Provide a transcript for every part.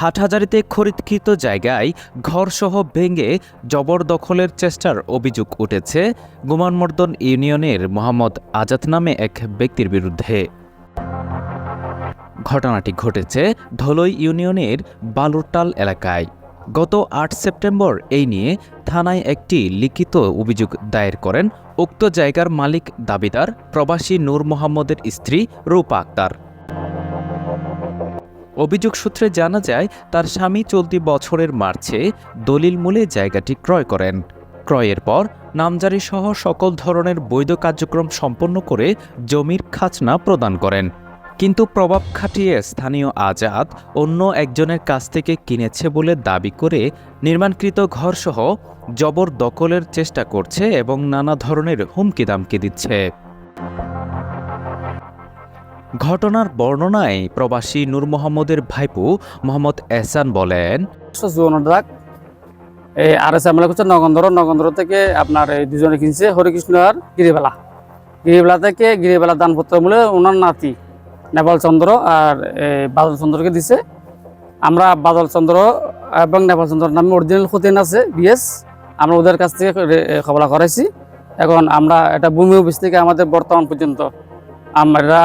হাটহাজারীতে খরিদকৃত জায়গায় ঘরসহ ভেঙে জবরদখলের চেষ্টার অভিযোগ উঠেছে গুমানমর্দন ইউনিয়নের মোহাম্মদ আজাদ নামে এক ব্যক্তির বিরুদ্ধে। ঘটনাটি ঘটেছে ধলই ইউনিয়নের বালুরটাল এলাকায়। গত ৮ সেপ্টেম্বর এই নিয়ে থানায় একটি লিখিত অভিযোগ দায়ের করেন উক্ত জায়গার মালিক দাবিদার প্রবাসী নূর মোহাম্মদের স্ত্রী রূপা আক্তার। অভিযোগ সূত্রে জানা যায়, তার স্বামী চলতি বছরের মার্চে দলিল মূলে জায়গাটি ক্রয় করেন। ক্রয়ের পর নামজারি সহ সকল ধরনের বৈধ কার্যক্রম সম্পন্ন করে জমির খাজনা প্রদান করেন। কিন্তু প্রভাব খাটিয়ে স্থানীয় আজাদ অন্য একজনের কাছ থেকে কিনেছে বলে দাবি করে নির্মাণকৃত ঘরসহ জবরদখলের চেষ্টা করছে এবং নানা ধরনের হুমকি দামকি দিচ্ছে। ঘটনার বর্ণনায় প্রবাসী নূর মোহাম্মদের ভাইপো মোহাম্মদ এহসান বলেন, নগন্ধর থেকে আপনার এই দুজনে কিনছে হরিকৃষ্ণ আর গিরিবেলা থেকে গিরিবেলা দানপত্র মূলে ওনার নাতি নেপাল চন্দ্র আর বাদল চন্দ্রকে দিছে। আমরা বাদল চন্দ্র এবং নেপাল চন্দ্র নামে অরিজিনাল খতিয়ান আছে বিএস, আমরা ওদের কাছ থেকে খবর করাইছি। এখন আমরা এটা ভূমি অফিস থেকে আমাদের বর্তমান পর্যন্ত আমরা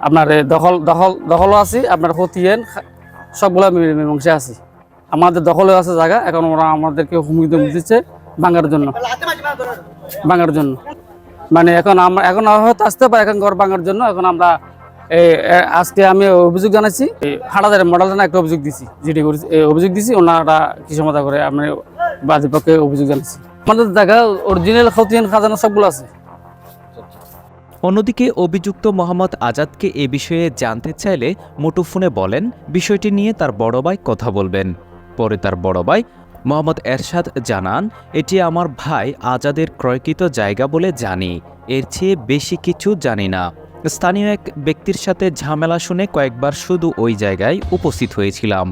আপনার দখলও আছি, আপনার খতিয়ান সবগুলো মীমাংসে আছি। আমাদের দখলেও আছে জায়গা। এখন ওরা আমাদেরকে হুমকি দিচ্ছে ভাঙার জন্য। মানে এখন হয়তো আসতে পারে এখন ঘর ভাঙার জন্য। এখন আমরা আজকে আমি অভিযোগ জানাচ্ছি, হাটাজারের মডেল থানা একটা অভিযোগ দিছি, যেটি অভিযোগ দিছি ওনারা কি সমাধা করে আমি বাদীর পক্ষে অভিযোগ জানাচ্ছি। আমাদের জায়গা অরিজিনাল খতিয়ান খাজানা সবগুলো আছে। অন্যদিকে অভিযুক্ত মোহাম্মদ আজাদকে এ বিষয়ে জানতে চাইলে মুঠোফোনে বলেন বিষয়টি নিয়ে তার বড় ভাই কথা বলবেন। পরে তার বড় ভাই মোহাম্মদ এরশাদ জানান, এটি আমার ভাই আজাদের ক্রয়কৃত জায়গা বলে জানি, এর চেয়ে বেশি কিছু জানি না। স্থানীয় এক ব্যক্তির সাথে ঝামেলা শুনে কয়েকবার শুধু ওই জায়গায় উপস্থিত হয়েছিলাম।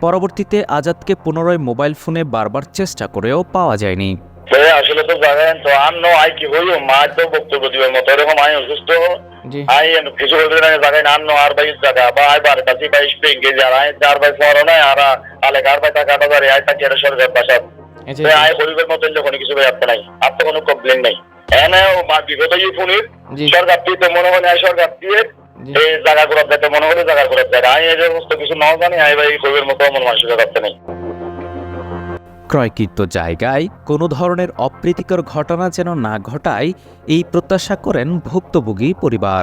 পরবর্তীতে আজাদকে পুনরায় মোবাইল ফোনে বারবার চেষ্টা করেও পাওয়া যায়নি। আসলে তো জানেন তো আই কি হইল মা তো বক্তব্য দিবার মতো এরকম আই অসুস্থ কিছু বলতে জায়গায় নান্ন আর ভাই জায়গা বা আই বার কাছে ভাই স্প্রিং গে যারা চার ভাই ফর না আর আলে কার ভাই টাকা ধরে আই তাকে সরকার বাসা আই হইবার মতো যখন কিছু ভাই আপনি নাই আপনি কোনো কমপ্লেন নাই এনে মা বিগত এই ফোনের সরকার দিতে মনে হয় আই সরকার দিয়ে এই জায়গা করে দিতে মনে হলে জায়গা করে দেয় আই এই সমস্ত কিছু না জানি আই ভাই হইবার মতো মন মানসিকতা আপনি নাই। ক্রয়কৃত জায়গায় কোনো ধরনের অপ্রীতিকর ঘটনা যেন না ঘটায় এই প্রত্যাশা করেন ভুক্তভোগী পরিবার।